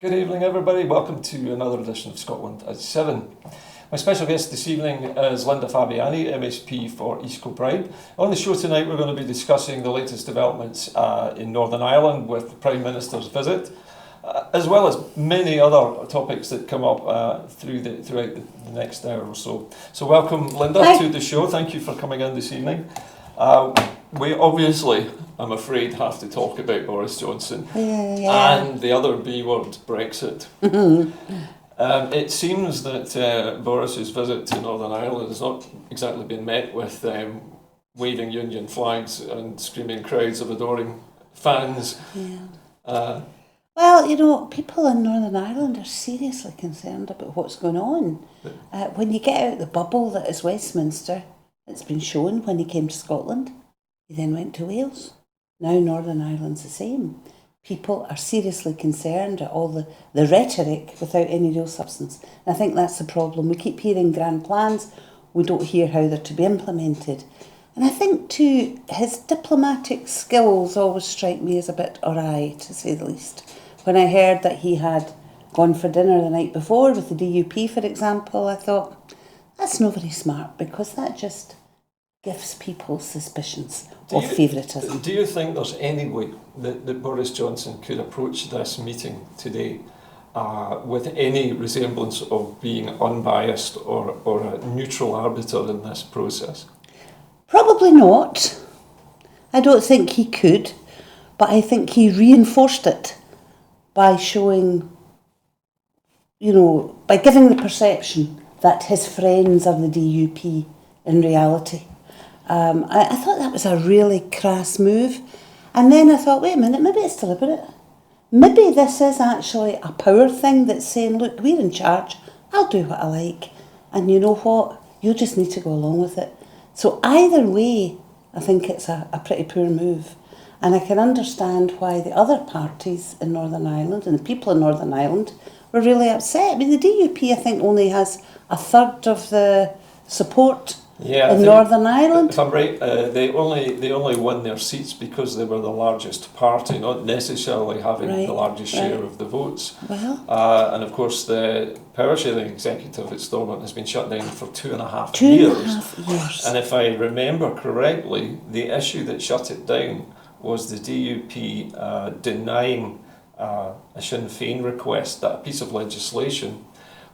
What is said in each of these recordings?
Good evening, everybody. Welcome to another edition of Scotland at 7. My special guest this evening is Linda Fabiani, MSP for East Kilbride. On the show tonight, we're going to be discussing the latest developments in Northern Ireland with the Prime Minister's visit, as well as many other topics that come up throughout the next hour or so. So welcome, Linda, Hi. to the show. Thank you for coming in this evening. We obviously, I'm afraid, have to talk about Boris Johnson and the other B word, Brexit. It seems that Boris's visit to Northern Ireland has not exactly been met with waving union flags and screaming crowds of adoring fans. Well, you know, people in Northern Ireland are seriously concerned about what's going on. When you get out the bubble that is Westminster, it's been shown when he came to Scotland. He then went to Wales. Now Northern Ireland's the same. People are seriously concerned at all the rhetoric without any real substance. And I think that's the problem. We keep hearing grand plans. We don't hear how they're to be implemented. And I think too, his diplomatic skills always strike me as a bit awry, to say the least. When I heard that he had gone for dinner the night before with the DUP, for example, I thought, that's not very smart, because that just gives people suspicions of favouritism. Do you think there's any way that Boris Johnson could approach this meeting today with any resemblance of being unbiased or a neutral arbiter in this process? Probably not. I don't think he could, but I think he reinforced it by showing, by giving the perception that his friends are the DUP in reality. I thought that was a really crass move. And then I thought, wait a minute, maybe it's deliberate. Maybe this is actually a power thing that's saying, look, we're in charge, I'll do what I like. And you know what? You just need to go along with it. So either way, I think it's a pretty poor move. And I can understand why the other parties in Northern Ireland and the people in Northern Ireland were really upset. I mean, the DUP, I think, only has a third of the support in Northern Ireland. If I'm right, they only won their seats because they were the largest party, not necessarily having the largest share of the votes. Well, and of course, the power sharing executive at Stormont has been shut down for 2.5 years. 2.5 years. And if I remember correctly, the issue that shut it down was the DUP denying a Sinn Féin request that a piece of legislation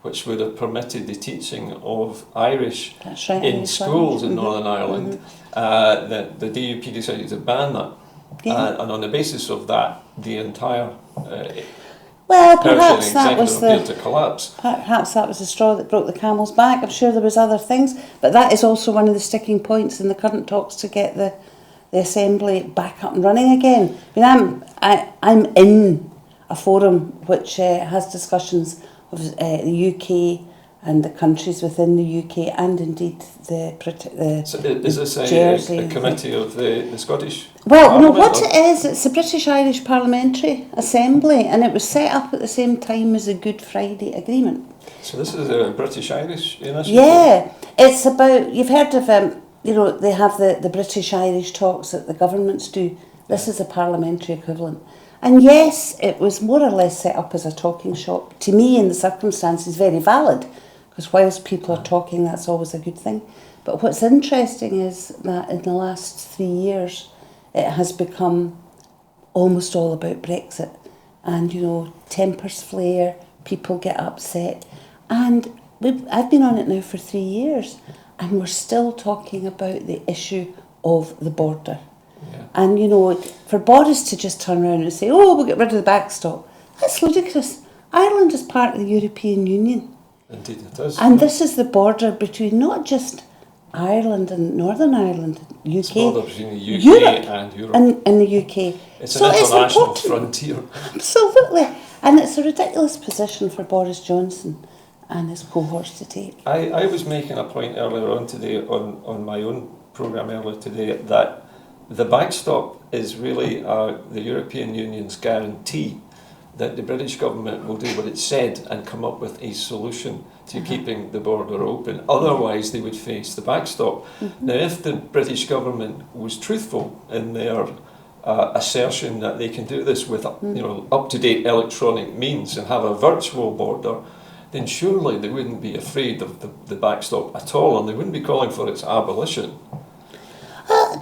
which would have permitted the teaching of Irish in schools in Northern Ireland, that the DUP decided to ban that. And on the basis of that, the entire perhaps that was to collapse. Perhaps that was the straw that broke the camel's back. I'm sure there was other things, but that is also one of the sticking points in the current talks to get the Assembly back up and running again. I mean, I'm in a forum which has discussions of the UK and the countries within the UK, and indeed So is this a committee of the Scottish Well, Parliament, no, what it is, it's the British-Irish Parliamentary Assembly, and it was set up at the same time as the Good Friday Agreement. So this is a British-Irish initiative? Yeah, it's about, you've heard of, they have the British-Irish talks that the governments do. This is a parliamentary equivalent. And yes, it was more or less set up as a talking shop. To me, in the circumstances, very valid, because whilst people are talking, that's always a good thing. But what's interesting is that in the last 3 years, it has become almost all about Brexit. And, tempers flare, people get upset. And I've been on it now for 3 years, and we're still talking about the issue of the border. Yeah. And, for Boris to just turn around and say, oh, we'll get rid of the backstop, that's ludicrous. Ireland is part of the European Union. Indeed it is. And this is the border between not just Ireland and Northern Ireland, UK. It's the border between the UK and Europe. And the UK. It's an international frontier. Absolutely. And it's a ridiculous position for Boris Johnson and his cohorts to take. I was making a point earlier on today, on my own programme earlier today, that the backstop is really the European Union's guarantee that the British government will do what it said and come up with a solution to keeping the border open. Otherwise, they would face the backstop. Now, if the British government was truthful in their assertion that they can do this with up-to-date electronic means and have a virtual border, then surely they wouldn't be afraid of the backstop at all, and they wouldn't be calling for its abolition.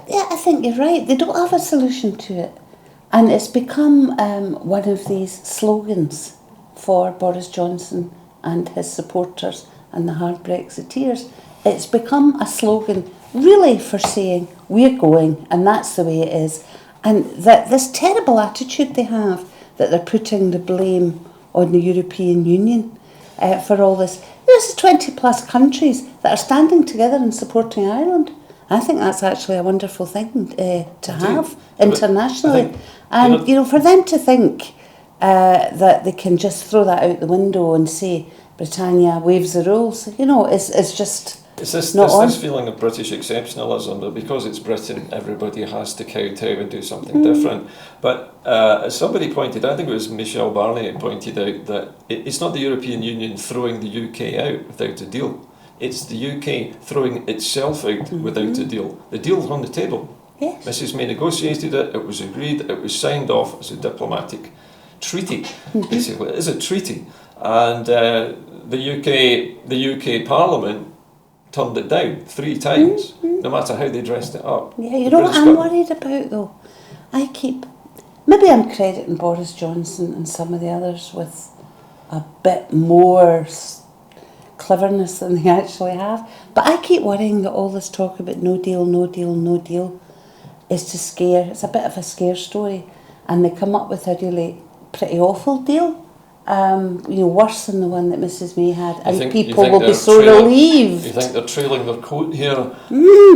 Yeah, I think you're right. They don't have a solution to it. And it's become one of these slogans for Boris Johnson and his supporters and the hard Brexiteers. It's become a slogan really for saying we're going and that's the way it is. And that this terrible attitude they have, that they're putting the blame on the European Union for all this. There's 20 plus countries that are standing together and supporting Ireland. I think that's actually a wonderful thing to have internationally. And, for them to think that they can just throw that out the window and say Britannia waives the rules, is just it's this feeling of British exceptionalism, that because it's Britain, everybody has to kowtow and do something different. But as somebody pointed out, I think it was Michel Barnier pointed out, that it's not the European Union throwing the UK out without a deal. It's the UK throwing itself out without a deal. The deal's on the table. Yes. Mrs May negotiated it, it was agreed, it was signed off as a diplomatic treaty. Basically, it is a treaty. And the UK Parliament turned it down 3 times, no matter how they dressed it up. Yeah, you know what I'm worried about though? Maybe I'm crediting Boris Johnson and some of the others with a bit more cleverness than they actually have. But I keep worrying that all this talk about no deal, no deal, no deal is to scare. It's a bit of a scare story. And they come up with a really pretty awful deal. Worse than the one that Mrs May had. And people will be so relieved. You think they're trailing their coat here?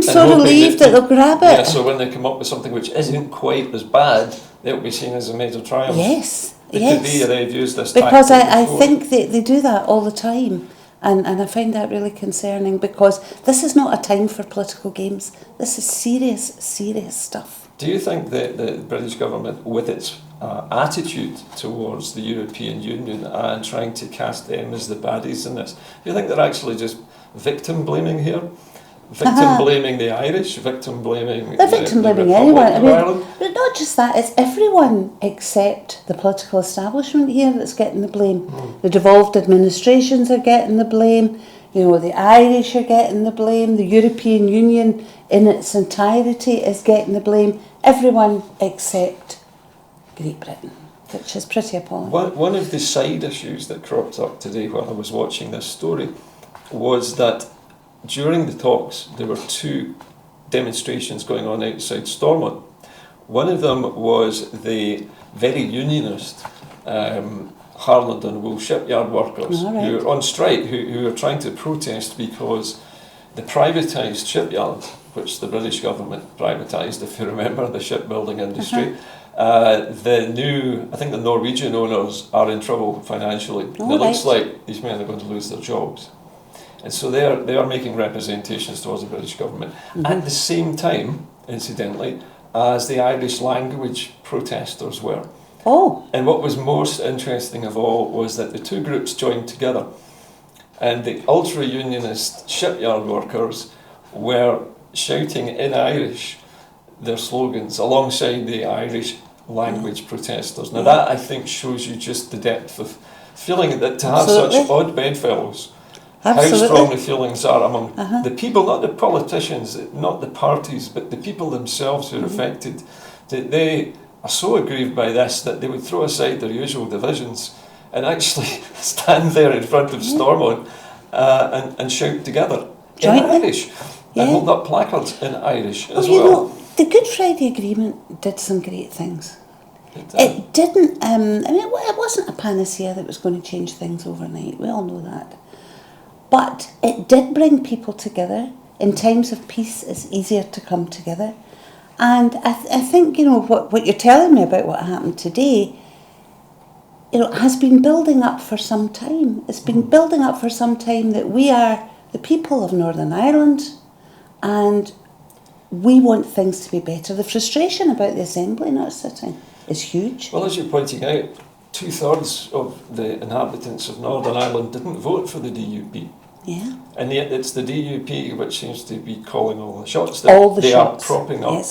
So relieved that they'll grab it. Yeah, so when they come up with something which isn't quite as bad, they'll be seen as a major triumph. Yes, It could be they've used this because tactic I before. think they do that all the time. And I find that really concerning, because this is not a time for political games. This is serious, serious stuff. Do you think that the British government, with its attitude towards the European Union and trying to cast them as the baddies in this, do you think they're actually just victim blaming here? Victim blaming the Irish, victim blaming They're victim blaming anyone. But not just that, it's everyone except the political establishment here that's getting the blame. The devolved administrations are getting the blame. The Irish are getting the blame. The European Union in its entirety is getting the blame. Everyone except Great Britain, which is pretty appalling. One of the side issues that cropped up today while I was watching this story was that during the talks there were 2 demonstrations going on outside Stormont. One of them was the very unionist Harland and Wool shipyard workers who are on strike, who are trying to protest because the privatised shipyard, which the British government privatised, if you remember, the shipbuilding industry, I think the Norwegian owners are in trouble financially. It looks like these men are going to lose their jobs. And so they are making representations towards the British government at the same time, incidentally, as the Irish language protesters were. Oh. And what was most interesting of all was that the 2 groups joined together, and the ultra-unionist shipyard workers were shouting in Irish their slogans alongside the Irish language protesters. Now that, I think, shows you just the depth of feeling that to have such odd bedfellows, how strong the feelings are among the people, not the politicians, not the parties, but the people themselves who are affected. They are so aggrieved by this that they would throw aside their usual divisions and actually stand there in front of Stormont and shout together in Irish and hold up placards in Irish as well. The Good Friday Agreement did some great things. It didn't, it wasn't a panacea that was going to change things overnight. We all know that. But it did bring people together. In times of peace, it's easier to come together. And I think, what you're telling me about what happened today, has been building up for some time. It's been building up for some time that we are the people of Northern Ireland, and we want things to be better. The frustration about the Assembly not sitting is huge. Well, as you're pointing out, 2/3 of the inhabitants of Northern Ireland didn't vote for the DUP. Yeah. And yet it's the DUP which seems to be calling all the shots. All the they shots. Are propping up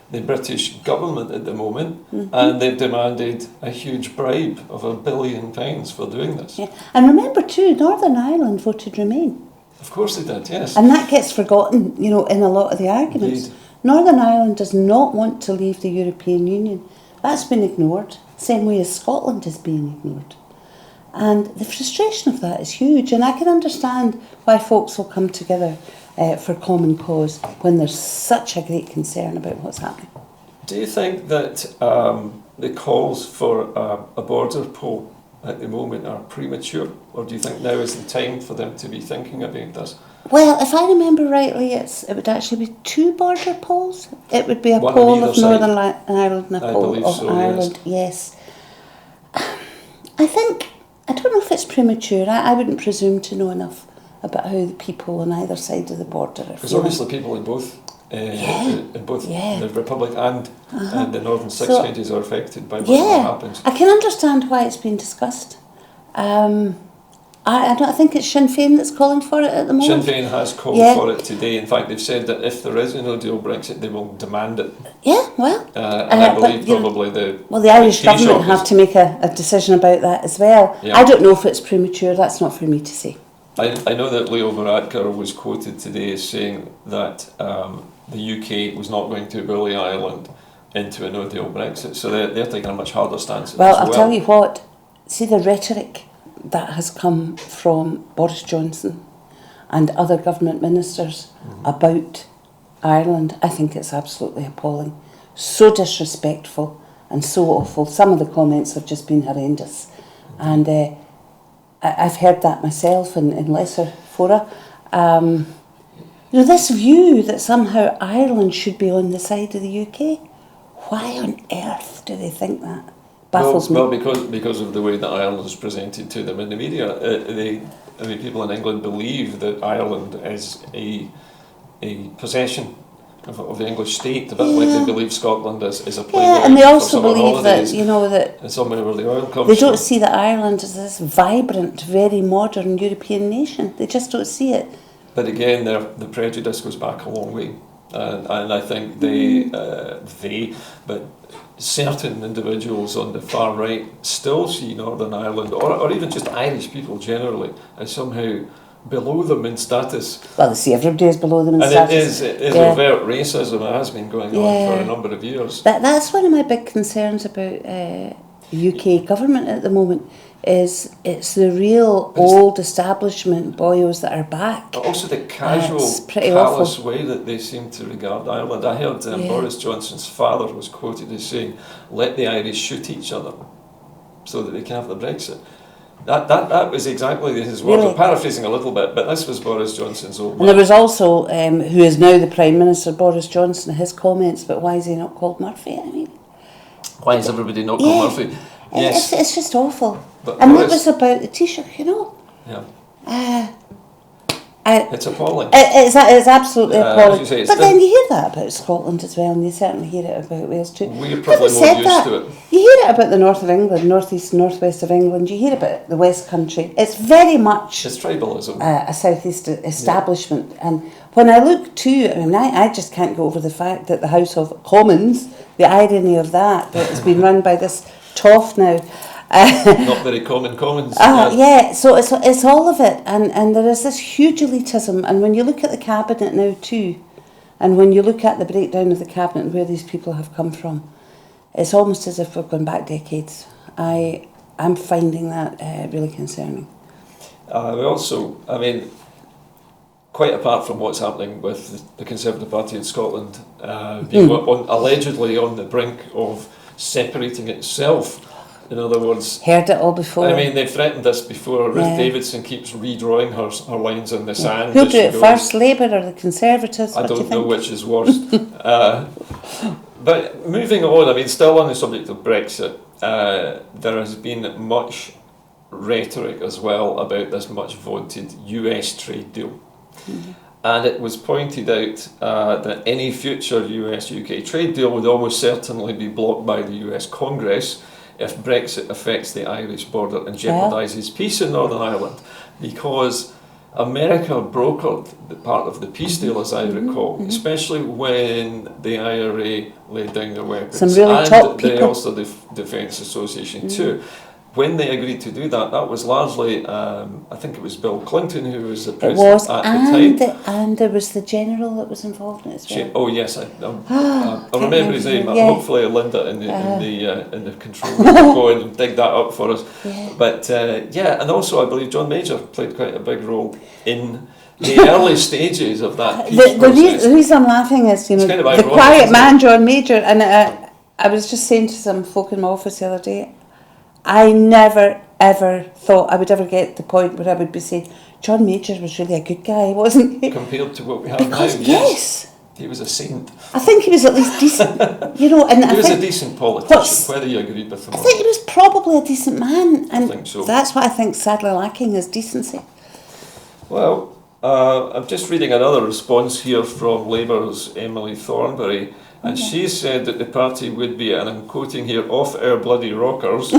the British government at the moment, and they've demanded a huge bribe of £1 billion for doing this. Yeah. And remember too, Northern Ireland voted Remain. Of course they did, yes. And that gets forgotten, in a lot of the arguments. Indeed. Northern Ireland does not want to leave the European Union. That's been ignored, same way as Scotland is being ignored. And the frustration of that is huge, and I can understand why folks will come together for common cause when there's such a great concern about what's happening. Do you think that the calls for a border poll at the moment are premature, or do you think now is the time for them to be thinking about this? Well, if I remember rightly, it would actually be 2 border polls. It would be a One poll on either of side. Northern Ireland and a I poll believe of so, Ireland, yes. I don't know if it's premature. I wouldn't presume to know enough about how the people on either side of the border are Because feeling. obviously people in both the Republic and the Northern Six So- Counties are affected by what happens. I can understand why it's been discussed. I don't think it's Sinn Féin that's calling for it at the Sinn moment. Féin has called for it today. In fact, they've said that if there is a no-deal Brexit, they will demand it. Yeah, well. And I believe but, probably the Irish Taoiseach government have to make a decision about that as well. Yeah. I don't know if it's premature. That's not for me to say. I know that Leo Varadkar was quoted today as saying that the UK was not going to bully Ireland into a no-deal Brexit, so they're taking a much harder stance. Well, I'll tell you what. See the rhetoric that has come from Boris Johnson and other government ministers about Ireland. I think it's absolutely appalling. So disrespectful and so awful. Some of the comments have just been horrendous. And I've heard that myself in lesser fora. This view that somehow Ireland should be on the side of the UK, why on earth do they think that? Baffles me. Well, because of the way that Ireland is presented to them in the media. People in England believe that Ireland is a possession of the English state, a bit like they believe Scotland is a playground. Yeah, and they for also summer believe that, holidays, that somewhere where the oil comes they from. don't see that Ireland is this vibrant, very modern European nation. They just don't see it. But again, the prejudice goes back a long way. And I think but certain individuals on the far right still see Northern Ireland, or even just Irish people generally, as somehow below them in status. Well, they see everybody is below them in status. And it is overt racism. It has been going on for a number of years. That's one of my big concerns about UK government at the moment. It's the real old establishment boyos that are back. But also the casual, callous way that they seem to regard Ireland. I heard Boris Johnson's father was quoted as saying, "Let the Irish shoot each other so that they can have the Brexit." That was exactly his words. Really? I'm paraphrasing a little bit, but this was Boris Johnson's old man. And there was also, who is now the Prime Minister, Boris Johnson, his comments, but why is he not called Murphy? Why is everybody not called Murphy? Yes. It's just awful. But and Boris, that was about the Taoiseach, Yeah. It's appalling. It's absolutely appalling. As you say, but then you hear that about Scotland as well, and you certainly hear it about Wales too. We're probably more used to it. You hear it about the north of England, northeast, northwest of England. You hear about the West Country. It's very much It's tribalism. a southeast establishment. And when I look too, I just can't get over the fact that the House of Commons, the irony of that it's been run by this toff now. Not very common commons. So it's all of it, and there is this huge elitism. And when you look at the cabinet now too, and when you look at the breakdown of the cabinet and where these people have come from, it's almost as if we've gone back decades. I'm finding that really concerning. We also, quite apart from what's happening with the Conservative Party in Scotland being allegedly on the brink of separating itself. In other words, heard it all before. They've threatened this before. Ruth Davidson keeps redrawing her lines in the sand. Who'll do it first, Labour or the Conservatives? I don't know which is worse. But moving on, still on the subject of Brexit, there has been much rhetoric as well about this much vaunted US trade deal. Mm-hmm. And it was pointed out that any future US-UK trade deal would almost certainly be blocked by the US Congress if Brexit affects the Irish border and jeopardises peace in Northern Ireland, because America brokered the part of the peace deal, as I recall, especially when the IRA laid down their weapons. Some really top and people. also the Defence Association too. When they agreed to do that, that was largely, I think it was Bill Clinton who was the It president was, at the time. and there was the general that was involved in it as well. Oh yes, I Can't remember his name. yeah. Hopefully, Linda in the control room will go in and dig that up for us. Yeah. But and also I believe John Major played quite a big role in the early stages of that peace process. The reason I'm laughing is, Kind of the ironic, quiet man, John Major, and I was just saying to some folk in my office the other day, I never ever thought I would ever get to the point where I would be saying, John Major was really a good guy, wasn't he? Compared to what we have Because now, yes, he was a saint. I think he was at least decent, and He I was think a decent politician, whether you agreed with him I or think he was probably a decent man, and think so. that's what I think sadly lacking is decency. Well, I'm just reading another response here from Labour's Emily Thornberry, and she said that the party would be, and I'm quoting here, off our bloody rockers,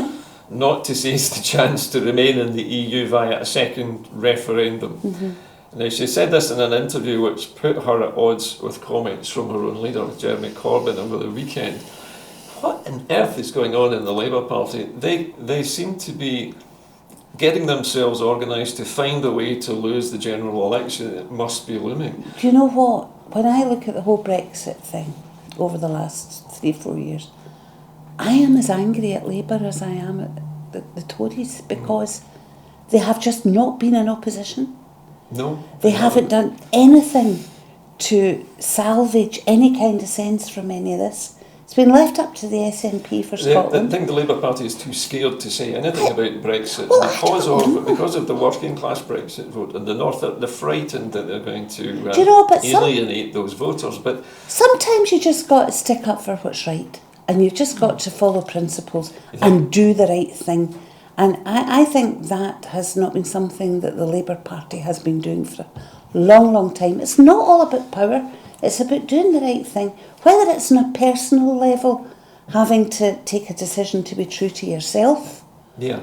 not to seize the chance to remain in the EU via a second referendum. Now, she said this in an interview which put her at odds with comments from her own leader, Jeremy Corbyn, over the weekend. What on earth is going on in the Labour Party? They seem to be getting themselves organised to find a way to lose the general election. It must be looming. Do you know what? When I look at the whole Brexit thing over the last 3-4 years, I am as angry at Labour as I am at the Tories, because they have just not been in opposition. No. They haven't done anything to salvage any kind of sense from any of this. It's been left up to the SNP for I Scotland. think the Labour Party is too scared to say anything about Brexit Well, because of the working class Brexit vote, and the North. They're frightened that they're going to Do you know, but alienate those voters. But sometimes you just got to stick up for what's right, and you've just got to follow principles and do the right thing. And I think that has not been something that the Labour Party has been doing for a long, long time. It's not all about power. It's about doing the right thing, whether it's on a personal level, having to take a decision to be true to yourself,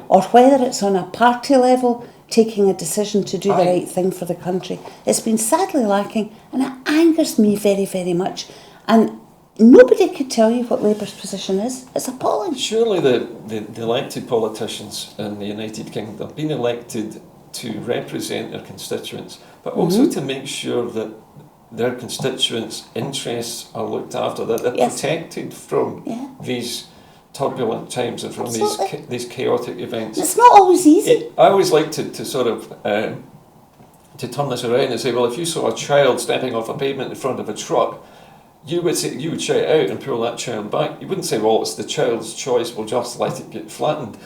or whether it's on a party level, taking a decision to do the right thing for the country. It's been sadly lacking, and it angers me very, very much. And nobody could tell you what Labour's position is. It's appalling. Surely the elected politicians in the United Kingdom have been elected to represent their constituents, but also to make sure that their constituents' interests are looked after, that they're protected from these turbulent times and from these chaotic events. It's not always easy. I always like to sort of to turn this around and say, well, if you saw a child stepping off a pavement in front of a truck, you would shout out and pull that child back. You wouldn't say, well, it's the child's choice, we'll just let it get flattened.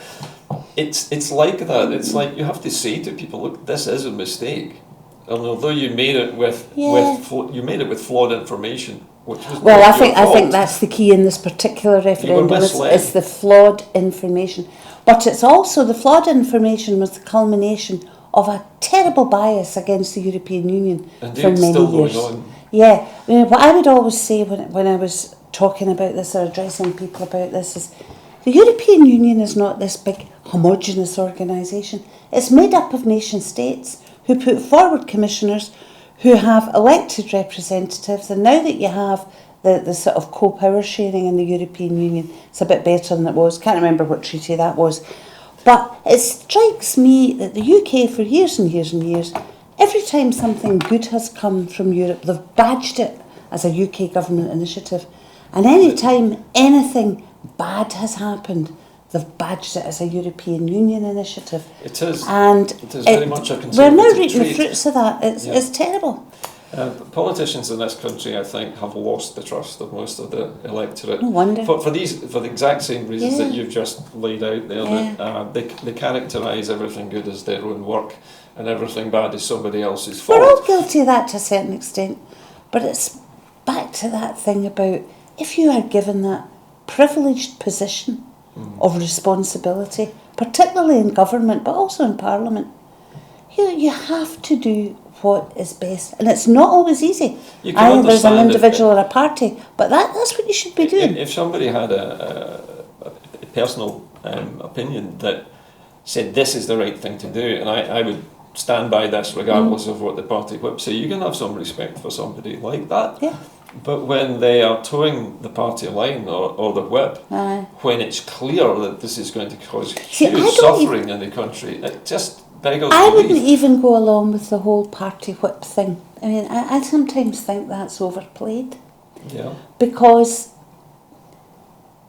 It's like that. It's like you have to say to people, look, this is a mistake. And although you made it with flawed information, which was I think that's the key in this particular referendum. It's the flawed information, but it's also the flawed information was the culmination of a terrible bias against the European Union for many years. Yeah, what I would always say when I was talking about this or addressing people about this is the European Union is not this big homogenous organisation. It's made up of nation states who put forward commissioners who have elected representatives, and now that you have the sort of co-power sharing in the European Union, it's a bit better than it was. Can't remember what treaty that was. But it strikes me that the UK for years and years and years, every time something good has come from Europe, they've badged it as a UK government initiative. And any time anything bad has happened, they've badged it as a European Union initiative. It is. And it is very much a conservative we're now reaping trait. the fruits of that. It's terrible. Politicians in this country, I think, have lost the trust of most of the electorate. No wonder. For the exact same reasons that you've just laid out there. That, they characterise everything good as their own work and everything bad is somebody else's fault. We're all guilty of that to a certain extent. But it's back to that thing about if you are given that privileged position of responsibility, particularly in government, but also in Parliament, you have to do what is best. And it's not always easy. Either there's an individual or a party, but that's what you should be doing. If somebody had a personal opinion that said this is the right thing to do, and I would stand by this regardless of what the party whip say. You can have some respect for somebody like that. Yeah. But when they are towing the party line or the whip, when it's clear that this is going to cause huge suffering in the country, it just beggars I belief. wouldn't even go along with the whole party whip thing. I mean, I sometimes think that's overplayed. Yeah. Because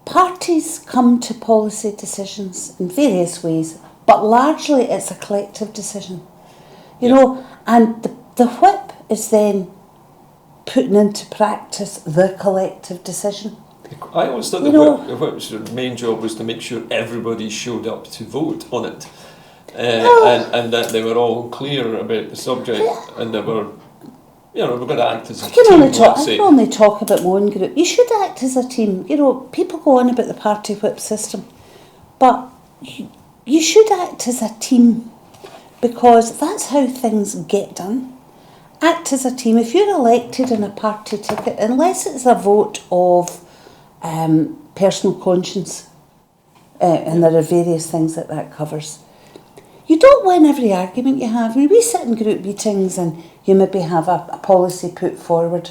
parties come to policy decisions in various ways, but largely it's a collective decision. You know, and the whip is then putting into practice the collective decision. I always thought the whip's main job was to make sure everybody showed up to vote on it. And that they were all clear about the subject, and they were, we're going to act as a team. I can only talk about my own group. You should act as a team. People go on about the party whip system, but you should act as a team, because that's how things get done. Act as a team. If you're elected in a party ticket, unless it's a vote of personal conscience, and there are various things that covers, you don't win every argument you have. I mean, we sit in group meetings and you maybe have a policy put forward.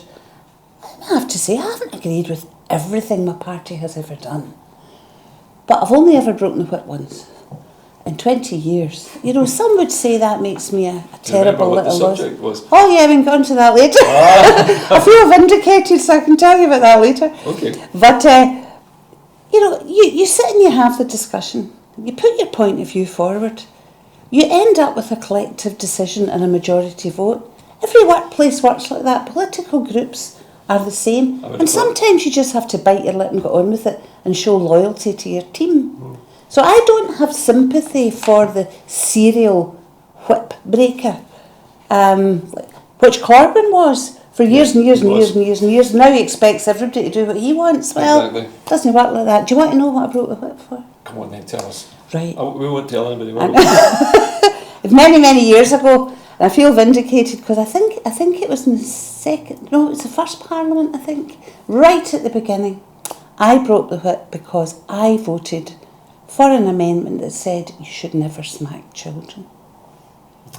I have to say, I haven't agreed with everything my party has ever done. But I've only ever broken the whip once. In 20 years. Some would say that makes me a terrible little subject was? Oh yeah, we can go on to that later. I feel vindicated, so I can tell you about that later. Okay. But, you sit and you have the discussion. You put your point of view forward. You end up with a collective decision and a majority vote. Every workplace works like that. Political groups are the same. And sometimes you just have to bite your lip and get on with it and show loyalty to your team. So I don't have sympathy for the serial whip breaker, which Corbyn was for years and years and years and years and years. Now he expects everybody to do what he wants. Well, it doesn't work like that. Do you want to know what I broke the whip for? Come on then, tell us. Right. We won't tell anybody what Many, many years ago, and I feel vindicated because I think it was in it was the first Parliament, I think, right at the beginning. I broke the whip because I voted for an amendment that said you should never smack children.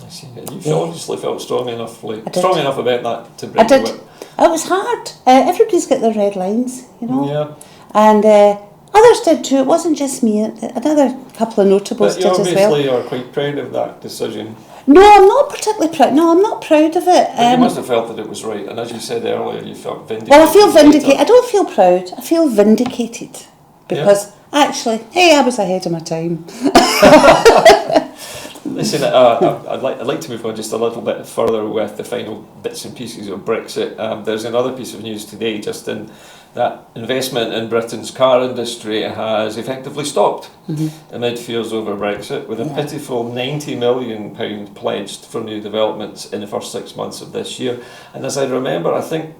I see. You obviously felt strong enough about that to break the whip. It was hard. Everybody's got their red lines, Yeah. And others did too. It wasn't just me. Another couple of notables did as well. You obviously are quite proud of that decision. No, I'm not particularly proud. No, I'm not proud of it. But you must have felt that it was right, and as you said earlier, you felt vindicated. Well, I feel vindicated. I don't feel proud. I feel vindicated because actually, hey, I was ahead of my time. Listen, I'd like to move on just a little bit further with the final bits and pieces of Brexit. There's another piece of news today, just in that investment in Britain's car industry has effectively stopped amid fears over Brexit, with a pitiful £90 million pledged for new developments in the first 6 months of this year. And as I remember, I think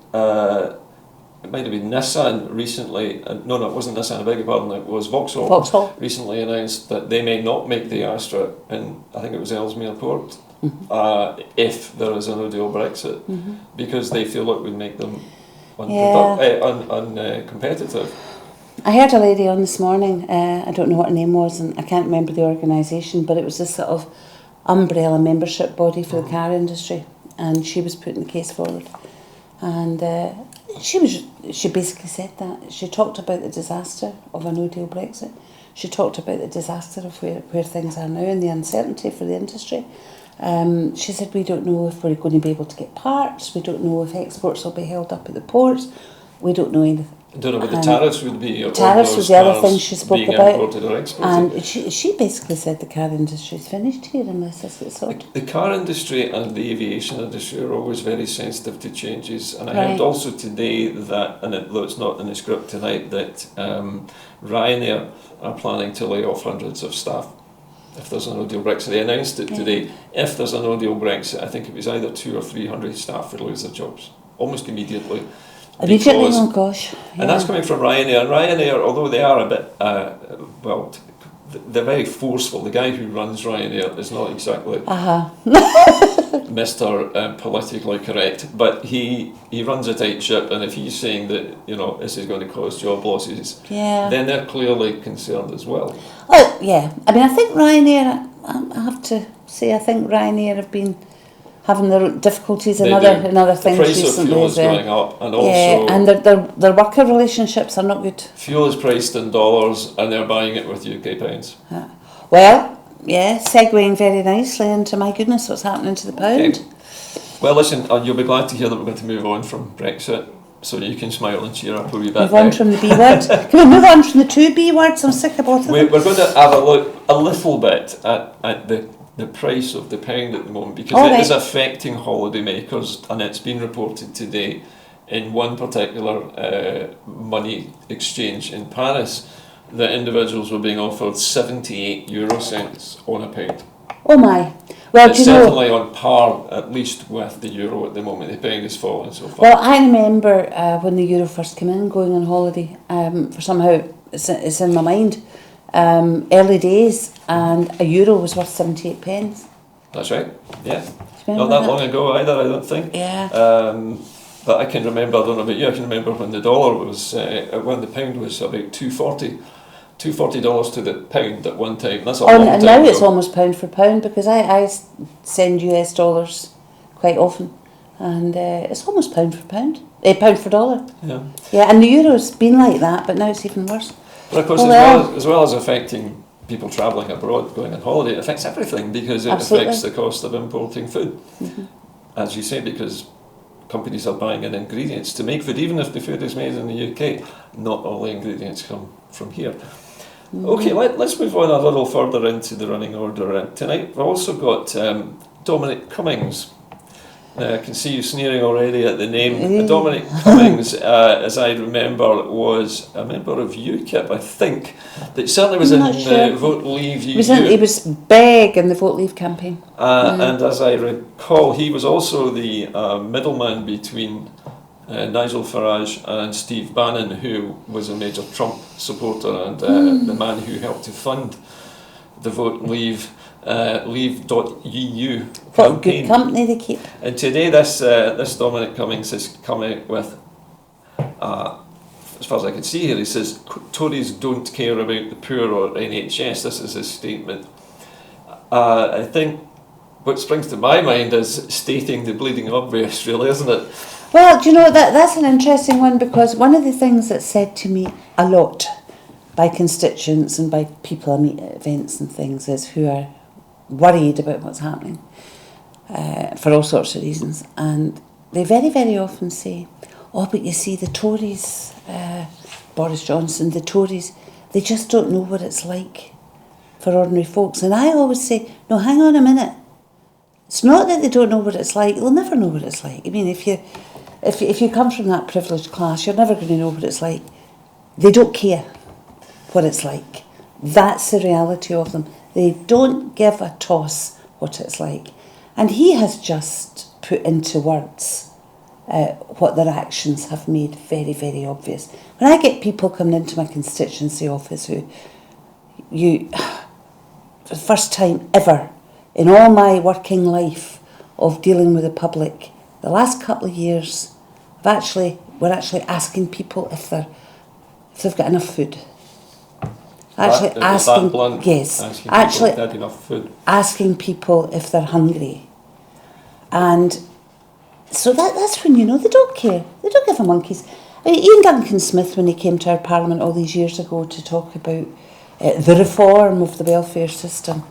it might have been Nissan recently, no, it wasn't Nissan, I beg your pardon, it was Vauxhall recently announced that they may not make the Astra in, I think it was Ellesmere Port, if there is a no-deal Brexit, because they feel it would make them uncompetitive. I heard a lady on this morning, I don't know what her name was, and I can't remember the organisation, but it was this sort of umbrella membership body for the car industry, and she was putting the case forward. And she basically said that. She talked about the disaster of a no-deal Brexit. She talked about the disaster of where things are now and the uncertainty for the industry. She said, we don't know if we're going to be able to get parts, we don't know if exports will be held up at the ports, we don't know anything. I don't know what the tariffs would be. Tariffs was the other thing she spoke about. Or exported. And she basically said the car industry is finished here unless this gets sorted. The car industry and the aviation industry are always very sensitive to changes. And I heard also today that, and though it's not in the script tonight, that Ryanair are planning to lay off hundreds of staff if there's a no-deal Brexit. They announced it today. If there's a no-deal Brexit, I think it was either 200 or 300 staff would lose their jobs almost immediately. Immediately, oh gosh. And that's coming from Ryanair. And Ryanair, although they are a bit, they're very forceful. The guy who runs Ryanair is not exactly Mr. Politically correct, but he runs a tight ship, and if he's saying that this is going to cause job losses, then they're clearly concerned as well. Oh yeah, I mean I think Ryanair I have to say, I think Ryanair have been having their difficulties in They other do. in other The things price of recently fuel as is well. going up, and also Yeah, and their worker relationships are not good. fuel is priced in dollars, and they're buying it with UK pounds. Well, yeah, segueing very nicely into, my goodness, what's happening to the pound. Okay. Well, listen, you'll be glad to hear that we're going to move on from Brexit, so you can smile and cheer up a wee bit. Move on from the B word. Can we move on from the two B words? I'm sick of both of them. We're going to have a look a little bit at the price of the pound at the moment, because All it right. is affecting holidaymakers, and it's been reported today in one particular money exchange in Paris that individuals were being offered 78 euro cents on a pound. Oh my. Well, It's do you know, certainly on par, at least with the euro at the moment. The pound is falling so far. well, I remember when the euro first came in, going on holiday, for somehow it's in my mind, early days, and a euro was worth 78 pence. That's right, yeah. Do you Not remember that long ago either, I don't think. Yeah. But I can remember, I don't know about you, I can remember when the dollar was, when the pound was about $240 to the pound at one time. That's a long time And now it's ago. almost pound for pound, because I send US dollars quite often, and it's almost pound for pound. Pound for dollar. Yeah. Yeah, and the euro's been like that, but now it's even worse. But of course, Well, as well as affecting people travelling abroad, going on holiday, it affects everything, because it Absolutely. affects the cost of importing food. Mhm. As you say, because companies are buying in ingredients to make food, even if the food is made in the UK, not all the ingredients come from here. Okay, let's move on a little further into the running order. Tonight we've also got Dominic Cummings. I can see you sneering already at the name. Dominic Cummings, as I remember, was a member of UKIP, I think. That certainly was I'm in not sure. Vote Leave EU. He was big in the Vote Leave campaign. And as I recall, he was also the middleman between Nigel Farage and Steve Bannon, who was a major Trump supporter and the man who helped to fund the Vote Leave Leave.eu What campaign. good company they keep. And today this Dominic Cummings has come out with, as far as I can see here, he says, Tories don't care about the poor or NHS. This is his statement. I think what springs to my mind is stating the bleeding obvious, really, isn't it? Well, do you know, that's an interesting one, because one of the things that's said to me a lot by constituents and by people I meet at events and things is who are worried about what's happening for all sorts of reasons. And they very, very often say, oh, but you see, the Tories, Boris Johnson, the Tories, they just don't know what it's like for ordinary folks. And I always say, no, hang on a minute. It's not that they don't know what it's like. They'll never know what it's like. I mean, if you come from that privileged class, you're never going to know what it's like. They don't care what it's like. That's the reality of them. They don't give a toss what it's like. And he has just put into words what their actions have made very, very obvious. When I get people coming into my constituency office who, for the first time ever in all my working life of dealing with the public, the last couple of years, we're actually asking people if they've got enough food. Asking Enough food. Asking people if they're hungry. And so that's when you know they don't care. They don't give a monkey's. I mean, Ian Duncan Smith, when he came to our parliament all these years ago to talk about the reform of the welfare system,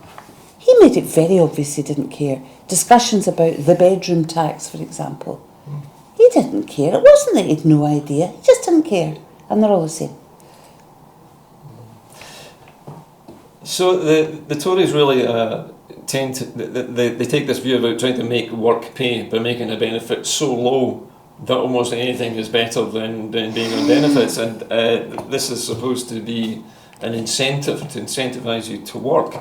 he made it very obvious he didn't care. Discussions about the bedroom tax, for example. He didn't care. It wasn't that he had no idea. He just didn't care. And they're all the same. So the Tories really tend to they take this view about trying to make work pay by making the benefits so low that almost anything is better than being on benefits, and this is supposed to be an incentive to incentivise you to work,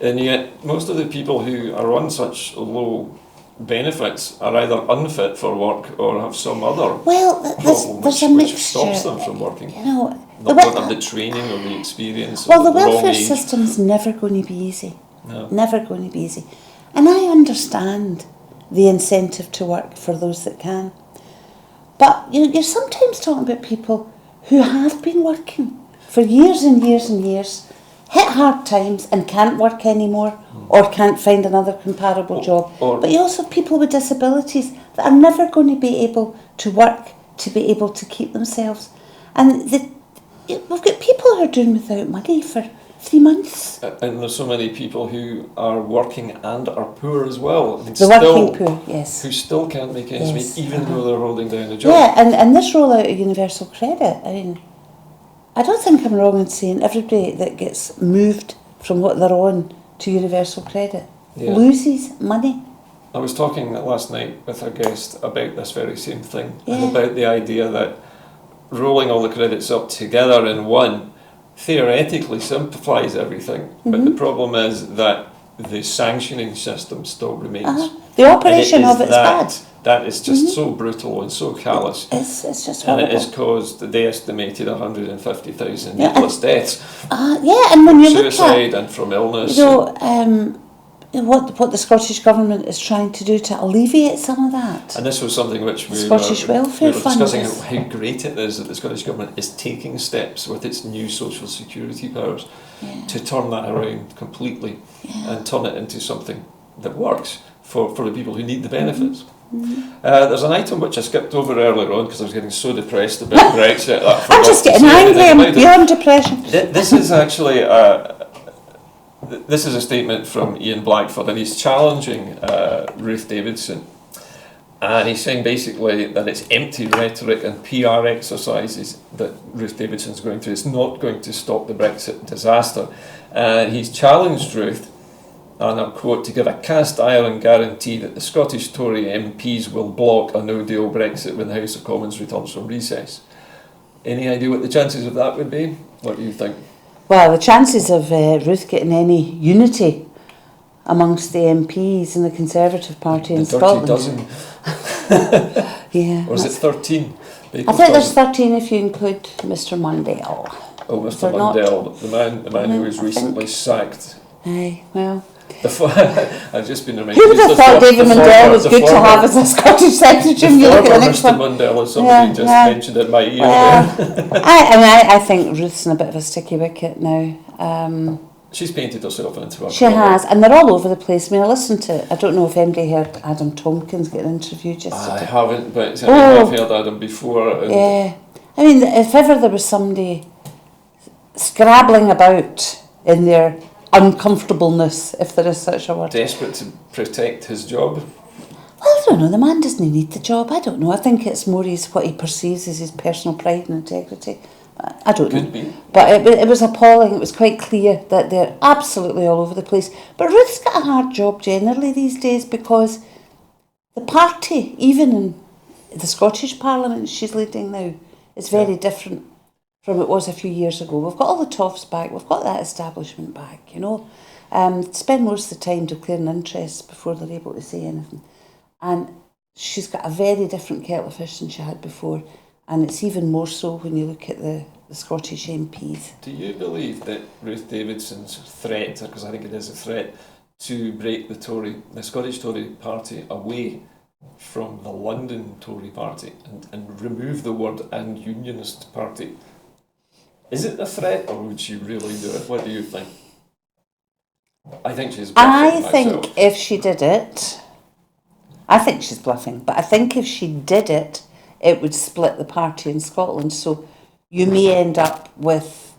and yet most of the people who are on such low benefits are either unfit for work or have some other problem there's a which mixture. stops them from working. You know, Don't have the training or the experience. Well, or the the wrong welfare age. system's never going to be easy. No. Never going to be easy. And I understand the incentive to work for those that can. But you're sometimes talking about people who have been working for years and years and years, hit hard times and can't work anymore or can't find another comparable job. But you also have people with disabilities that are never going to be able to work to be able to keep themselves. And we've got people who are doing without money for 3 months. And there's so many people who are working and are poor as well. I mean, working poor, yes. Who still can't make ends Yes, meet, even though they're holding down a job. Yeah, and this rollout of universal credit, I mean, I don't think I'm wrong in saying everybody that gets moved from what they're on to universal credit loses money. I was talking last night with a guest about this very same thing, and about the idea that rolling all the credits up together in one theoretically simplifies everything, but the problem is that the sanctioning system still remains. The operation of it is bad. That is just so brutal and so callous. It's just horrible. And it has caused, they estimated 150,000 needless deaths. And when you look at suicide and from illness. What the Scottish Government is trying to do to alleviate some of that. And this was something which we were discussing how great it is that the Scottish Government is taking steps with its new social security powers to turn that around completely and turn it into something that works for the people who need the benefits. There's an item which I skipped over earlier on because I was getting so depressed about Brexit. I'm just getting angry, I'm beyond depression. This is actually this is a statement from Ian Blackford, and he's challenging Ruth Davidson, and he's saying basically that it's empty rhetoric and PR exercises that Ruth Davidson's going through. It's not going to stop the Brexit disaster, and he's challenged Ruth, and I'll quote, to give a cast iron guarantee that the Scottish Tory MPs will block a no-deal Brexit when the House of Commons returns from recess. Any idea what the chances of that would be? What do you think? Well, the chances of Ruth getting any unity amongst the MPs in the Conservative Party in Scotland. Dozen. Or is it 13? I think there's 13 if you include Mr. Mundell. Oh, Mr. Mundell, the man who was recently sacked. Aye, well. I've just been reminded. Who would have thought David Mundell was good to have as a Scottish Secretary? The former Mr. Mundell, as somebody just mentioned in my ear. I think Ruth's in a bit of a sticky wicket now. She's painted herself into a She has, and they're all over the place. I mean, I don't know if anybody heard Adam Tompkins get interviewed yesterday. I haven't, but I've heard Adam before. Yeah. I mean, if ever there was somebody scrabbling about in their uncomfortableness, if there is such a word. Desperate to protect his job? Well, I don't know, the man doesn't need the job, I don't know. I think it's more what he perceives as his personal pride and integrity. I don't know. Could be. But it was appalling, it was quite clear that they're absolutely all over the place. But Ruth's got a hard job generally these days because the party, even in the Scottish Parliament she's leading now, is very different from it was a few years ago. We've got all the toffs back, we've got that establishment back, you know. Spend most of the time declaring interests before they're able to say anything. And she's got a very different kettle of fish than she had before, and it's even more so when you look at the Scottish MPs. Do you believe that Ruth Davidson's threat, because I think it is a threat, to break the Scottish Tory party away from the London Tory party and remove the word and unionist party, is it a threat, or would she really do it? What do you think? I think she's bluffing. I think if she did it, I think she's bluffing, but I think if she did it, it would split the party in Scotland. So you may end up with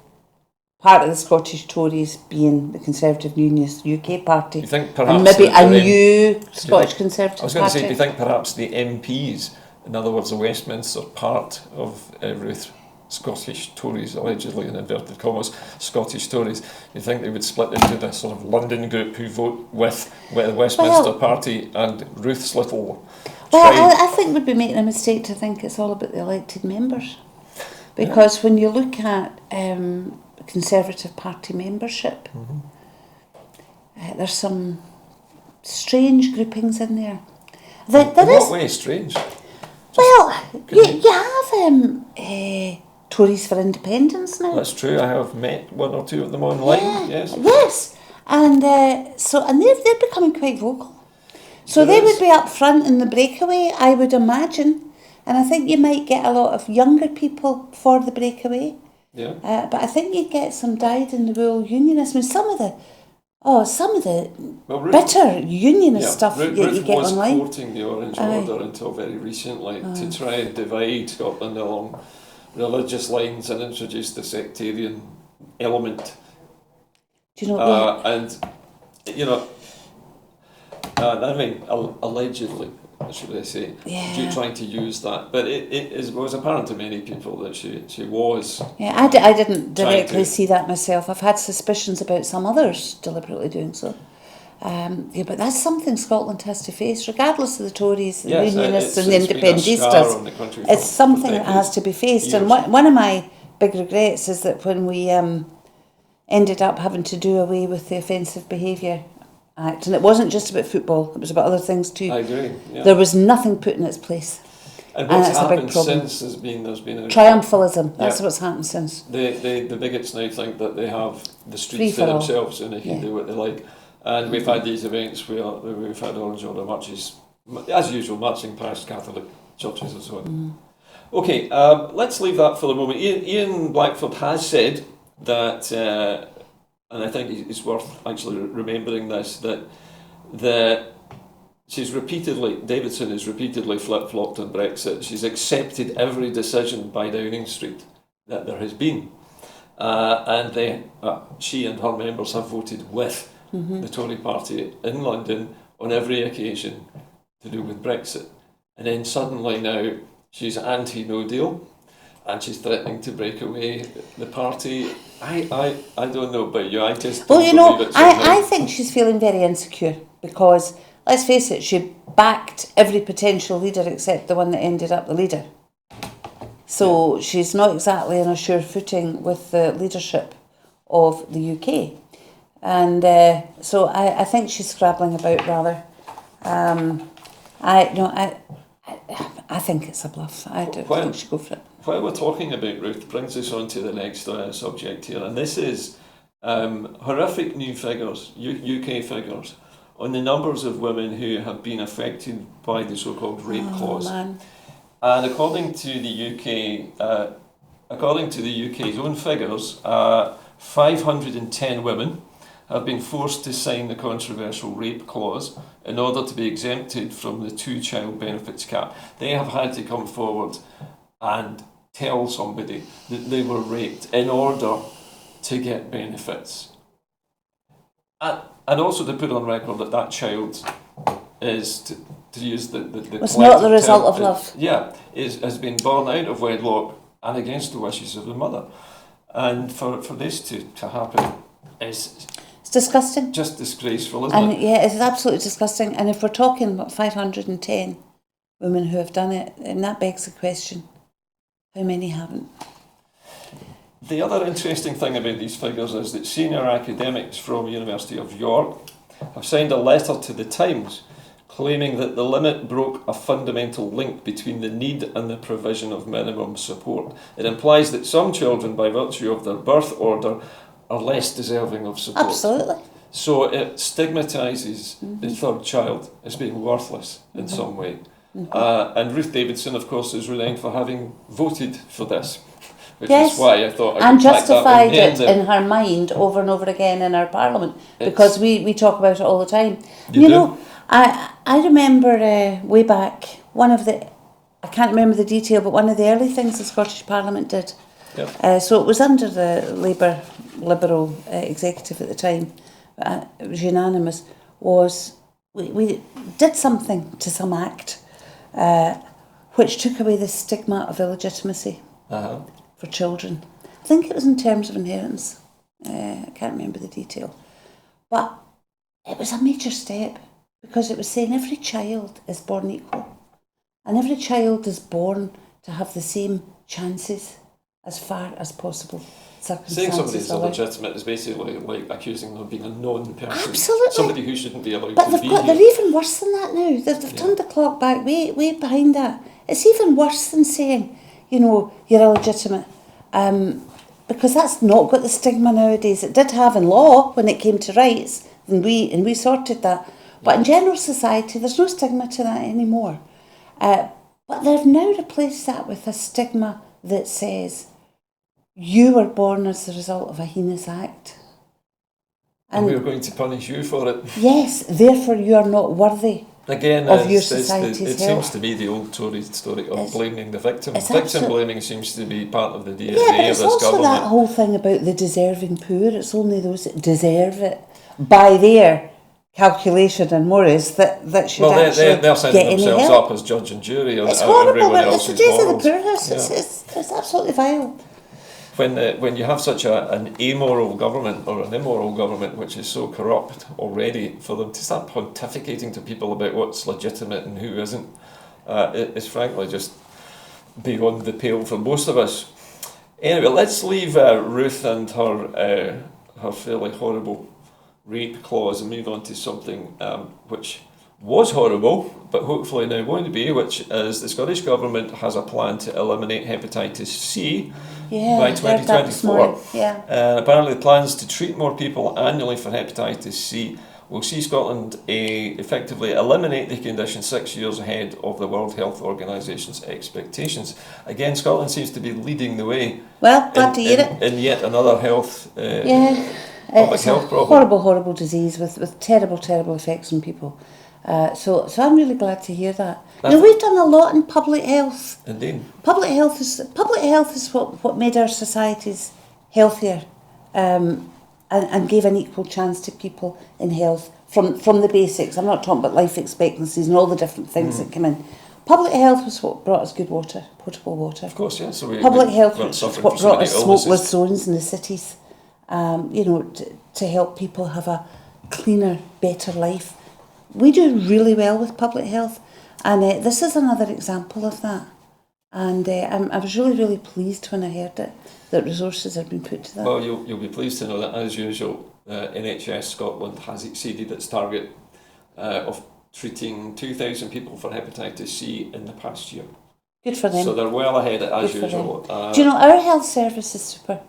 part of the Scottish Tories being the Conservative Unionist UK party, you think perhaps and maybe a new Scottish Conservative party. I was going to say, do you think perhaps the MPs, in other words the Westminster part of Ruth, Scottish Tories, allegedly in inverted commas, Scottish Tories, you think they would split into this sort of London group who vote with the Westminster party and Ruth's little tribe? Well, I think we'd be making a mistake to think it's all about the elected members. Because when you look at Conservative Party membership, there's some strange groupings in there. In what way strange? Well, you have Tories for Independence now. That's true. I have met one or two of them online. Yes, and they're becoming quite vocal. So they would be up front in the breakaway, I would imagine, and I think you might get a lot of younger people for the breakaway. Yeah. But I think you get some dyed-in-the-wool unionists. I mean, some of the bitter unionist stuff Ruth you get was online. quoting the Orange Order until very recently to try and divide Scotland along religious lines and introduce the sectarian element. Do you know? Allegedly, should I say, trying to use that. But it was apparent to many people that she was. Yeah, I didn't directly see that myself. I've had suspicions about some others deliberately doing so. But that's something Scotland has to face, regardless of the Tories, the Unionists and the Independistas. It's something that has to be faced. And one of my big regrets is that when we ended up having to do away with the Offensive Behaviour Act, and it wasn't just about football, it was about other things too. I agree. Yeah. There was nothing put in its place. And what's happened since there's been a triumphalism. That's what's happened since. The bigots now think that they have the streets to themselves and they can do what they like. And we've had these events where we've had Orange Order marches, as usual, marching past Catholic churches and so on. Okay, let's leave that for the moment. Ian Blackford has said that, and I think it's worth actually remembering this, that Davidson has repeatedly flip-flopped on Brexit. She's accepted every decision by Downing Street that there has been. And she and her members have voted with the Tory party in London on every occasion to do with Brexit. And then suddenly now she's anti-no deal and she's threatening to break away the party. I don't know about you, I just don't believe it. I think she's feeling very insecure because, let's face it, she backed every potential leader except the one that ended up the leader. So she's not exactly on a sure footing with the leadership of the UK. And so I think she's scrabbling about rather. I think it's a bluff. I don't think she'll go for it. While we're talking about Ruth, brings us on to the next subject here, and this is horrific new figures, UK figures, on the numbers of women who have been affected by the so-called rape clause. Man. And according to the UK's own figures, 510 women have been forced to sign the controversial rape clause in order to be exempted from the 2-child benefits cap. They have had to come forward and tell somebody that they were raped in order to get benefits. And also to put on record that child is, to use the it's not the result of love. Has been born out of wedlock and against the wishes of the mother. And for this to happen is... It's disgusting. Just disgraceful, isn't it? Yeah, it's absolutely disgusting. And if we're talking about 510 women who have done it, and that begs the question, how many haven't? The other interesting thing about these figures is that senior academics from University of York have signed a letter to the Times claiming that the limit broke a fundamental link between the need and the provision of minimum support. It implies that some children, by virtue of their birth order, are less deserving of support. Absolutely. So it stigmatises the third child as being worthless in some way. And Ruth Davidson, of course, is renowned for having voted for this, which is why I thought I and could tack justified that it in her mind over and over again in our Parliament, because we talk about it all the time. You know, I remember way back, I can't remember the detail, but one of the early things the Scottish Parliament did. Yep. So it was under the Liberal executive at the time, it was unanimous, we did something to some act which took away the stigma of illegitimacy for children. I think it was in terms of inheritance. I can't remember the detail. But it was a major step because it was saying every child is born equal and every child is born to have the same chances as far as possible. Saying somebody's illegitimate is basically like accusing them of being a non-person. Absolutely. Somebody who shouldn't be allowed but to be here. They're even worse than that now. They've turned the clock back way behind that. It's even worse than saying, you're illegitimate. Because that's not got the stigma nowadays. It did have in law when it came to rights, and we sorted that. But in general society, there's no stigma to that anymore. But they've now replaced that with a stigma that says you were born as the result of a heinous act. And we're going to punish you for it. Yes, therefore you are not worthy Again, of your it society's seems help. to be the old Tory story of blaming the victim. It's Victim blaming seems to be part of the DNA Yeah, but of it's this also government. that whole thing about the deserving poor. It's only those that deserve it by their calculation and Morris that should Well, actually they're setting get any themselves help. up as judge and jury on It's horrible, everyone but it's else's the days of the morals. poorhouse. Yeah. It's absolutely vile. When you have such an amoral government or an immoral government which is so corrupt already, for them to start pontificating to people about what's legitimate and who isn't, is frankly just beyond the pale for most of us. Anyway, let's leave Ruth and her fairly horrible rape clause and move on to something which was horrible, but hopefully now won't be, which is the Scottish Government has a plan to eliminate hepatitis C by 2024. Yeah. Apparently the plans to treat more people annually for hepatitis C will see Scotland effectively eliminate the condition 6 years ahead of the World Health Organisation's expectations. Again, Scotland seems to be leading the way. Well, glad to hear it. In yet another health public It's health a problem. horrible disease with terrible effects on people. So I'm really glad to hear that. Now, we've done a lot in public health. Indeed. Public health is what made our societies healthier, and gave an equal chance to people in health from the basics. I'm not talking about life expectancies and all the different things that come in. Public health was what brought us good water, potable water. Of course, yeah. So Public health was what brought us illnesses. smokeless zones in the cities. To help people have a cleaner, better life. We do really well with public health, and this is another example of that. And I was really pleased when I heard that resources have been put to that. Well, you'll be pleased to know that, as usual, NHS Scotland has exceeded its target of treating 2,000 people for hepatitis C in the past year. Good for them. So they're well ahead as usual. Do you know, our health service is super.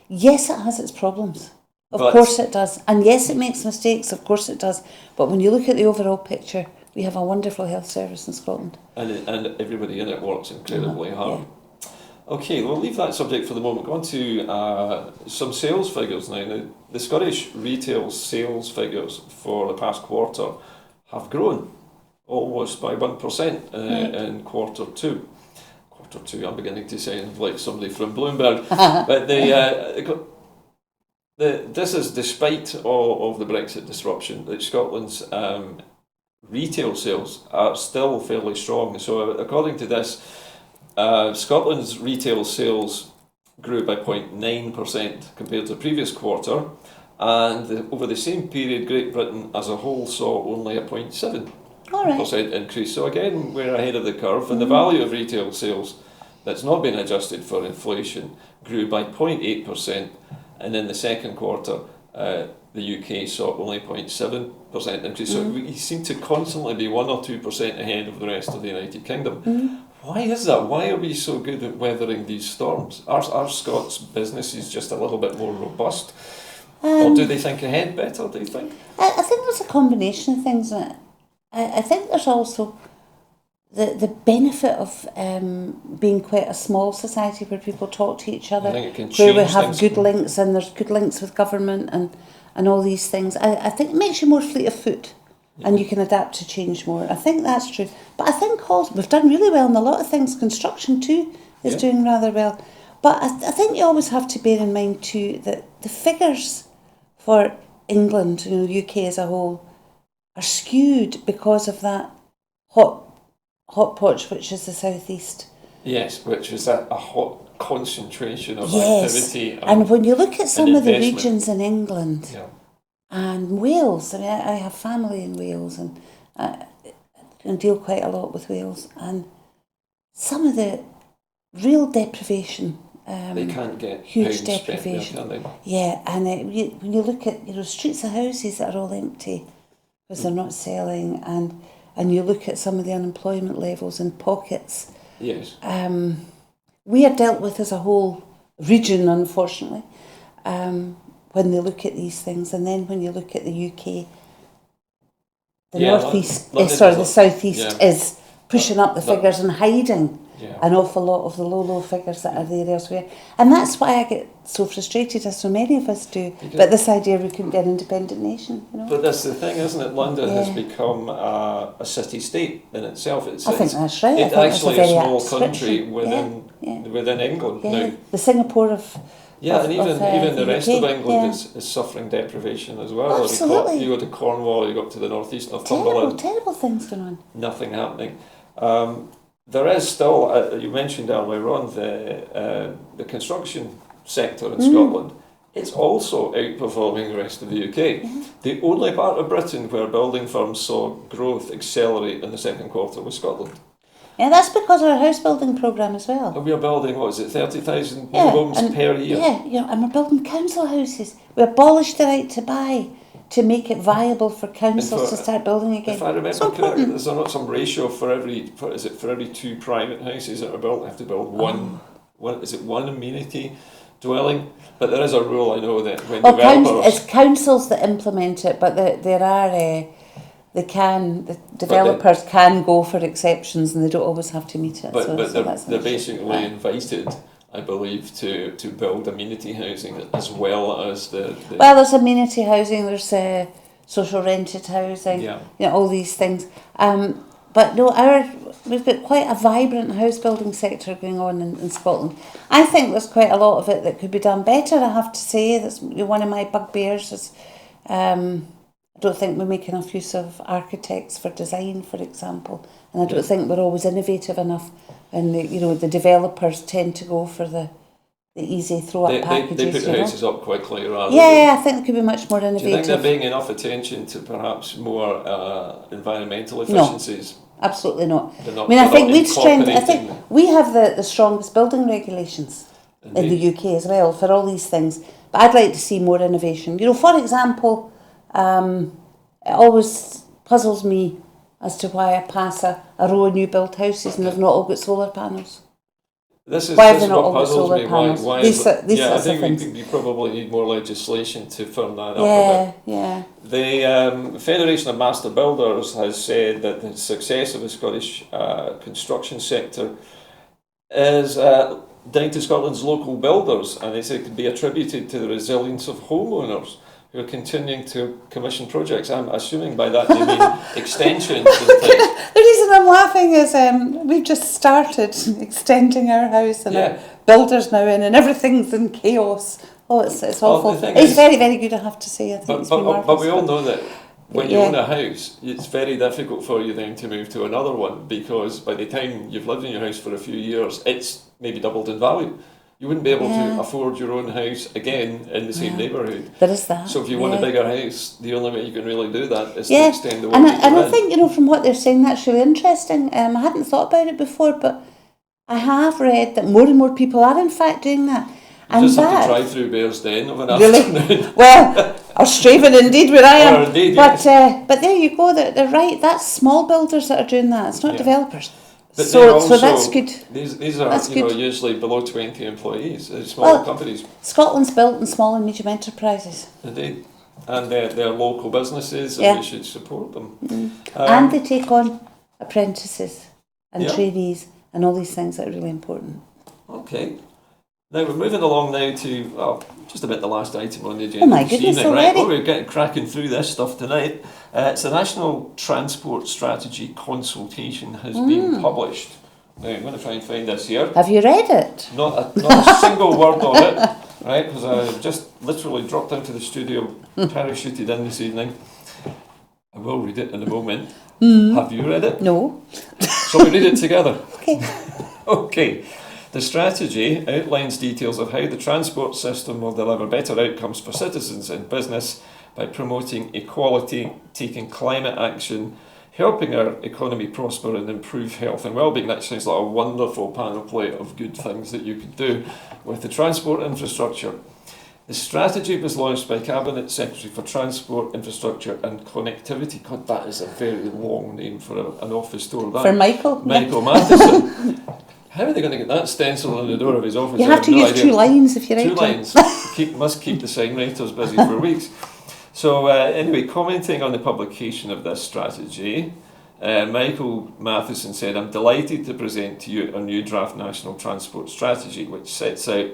Yes, it has its problems. Of course it does. And yes, it makes mistakes. Of course it does. But when you look at the overall picture, we have a wonderful health service in Scotland. And everybody in it works incredibly hard. Yeah. Okay, we'll leave that subject for the moment. Go on to some sales figures now. Now, the Scottish retail sales figures for the past quarter have grown almost by 1% in quarter two. Quarter two, I'm beginning to sound like somebody from Bloomberg. But this is despite all of the Brexit disruption, that Scotland's retail sales are still fairly strong. So according to this, Scotland's retail sales grew by 0.9% compared to the previous quarter, and over the same period Great Britain as a whole saw only a 0.7% increase. So again, we're ahead of the curve, and the value of retail sales that's not been adjusted for inflation grew by 0.8%, and in the second quarter the UK saw only 0.7% increase. So we seem to constantly be 1 or 2% ahead of the rest of the United Kingdom. Why is that? Why are we so good at weathering these storms? Are Scots businesses just a little bit more robust? Or do they think ahead better, do you think? I think there's a combination of things in it. I think there's also the benefit of being quite a small society where people talk to each other, where we have good links, and there's good links with government and all these things. I think it makes you more fleet of foot, and you can adapt to change more. I think that's true. But I think also we've done really well in a lot of things. Construction too is doing rather well. But I think you always have to bear in mind too that the figures for England, UK as a whole, are skewed because of that hot potch, which is the southeast. Yes, which is a hot concentration of activity. And when you look at some of the regions in England and Wales, I mean, I have family in Wales and I deal quite a lot with Wales, and some of the real deprivation. They can't get huge deprivation. There, can they? Yeah, and when you look at streets of houses that are all empty because they're not selling, and you look at some of the unemployment levels in pockets. Yes. We are dealt with as a whole region, unfortunately, when they look at these things, and then when you look at the UK, the southeast is pushing up the figures and hiding an awful lot of the low figures that are there elsewhere. And that's why I get so frustrated, as so many of us do, but this idea we couldn't be an independent nation. But that's the thing, isn't it? London has become a city-state in itself. I think that's right. It's actually a small country within England now. The Singapore of... And even the rest of England is is suffering deprivation as well. Absolutely. You go to Cornwall, you go up to the northeast of Cumberland. Terrible things going on. Nothing happening. There is still, you mentioned earlier on, the construction sector in Scotland. It's also outperforming the rest of the UK. The only part of Britain where building firms saw growth accelerate in the second quarter was Scotland. Yeah, that's because of our house building programme as well. And we are building, 30,000 new homes per year? And we're building council houses. We abolished the right to buy to make it viable for councils to start building again. If I remember correctly, there's not some ratio for every 2 private houses that are built, have to build one amenity dwelling? But there is a rule, I know, that when developers... It's councils that implement it, but there are... the developers can go for exceptions and they don't always have to meet it. But they're basically invited, I believe, to build amenity housing as well as the... Well, there's amenity housing, there's social rented housing, all these things. But no, we've got quite a vibrant house building sector going on in Scotland. I think there's quite a lot of it that could be done better, I have to say. That's one of my bugbears is... I don't think we make enough use of architects for design, for example, and I don't think we're always innovative enough. And the developers tend to go for the easy throw-up packages. They put houses up quickly rather. I think they could be much more innovative. Do you think they're paying enough attention to perhaps more environmental efficiencies? No, absolutely not. I think we have the strongest building regulations in the UK as well for all these things. But I'd like to see more innovation. For example. It always puzzles me as to why I pass a row of new built houses and they've not all got solar panels. Why have they not all got solar panels? I think we probably need more legislation to firm that up a bit. The Federation of Master Builders has said that the success of the Scottish construction sector is down to Scotland's local builders, and they say it could be attributed to the resilience of homeowners who are continuing to commission projects. I'm assuming by that they mean extensions and things. The reason I'm laughing is we've just started extending our house and our builders now in and everything's in chaos. It's awful. It's very, very good, I have to say. I think but we all know that when you own a house, it's very difficult for you then to move to another one, because by the time you've lived in your house for a few years, it's maybe doubled in value. You wouldn't be able to afford your own house again in the same neighbourhood. There is that. So if you want a bigger house, the only way you can really do that is to extend the one. And I think, from what they're saying, that's really interesting. I hadn't thought about it before, but I have read that more and more people are in fact doing that. You just have to drive through Bear's Den of an afternoon. Well, or Straven indeed, where I am. Indeed, but there you go, they're right. That's small builders that are doing that. It's not developers. But so that's good. These are usually below 20 employees, smaller companies. Scotland's built in small and medium enterprises. Indeed. And they're local businesses and we should support them. And they take on apprentices and trainees and all these things that are really important. Okay. Now we're moving along now to just about the last item on the agenda. Oh my goodness, already? Right? We're getting cracking through this stuff tonight. It's the National Transport Strategy Consultation has been published. Now I'm going to try and find this here. Have you read it? Not a single word on it, right? Because I just literally dropped into the studio, parachuted in this evening. I will read it in a moment. Have you read it? No. So we read it together. Okay. Okay. The strategy outlines details of how the transport system will deliver better outcomes for citizens and business by promoting equality, taking climate action, helping our economy prosper and improve health and well-being. That sounds like a wonderful panoply of good things that you could do with the transport infrastructure. The strategy was launched by Cabinet Secretary for Transport, Infrastructure and Connectivity. God, that is a very long name for an office door. For Michael? Michael Matheson. How are they going to get that stencil on the door of his office? You have to use 2 lines if you write 2 lines. Must keep the sign writers busy for weeks. So anyway, commenting on the publication of this strategy, Michael Matheson said, "I'm delighted to present to you our new draft National Transport Strategy, which sets out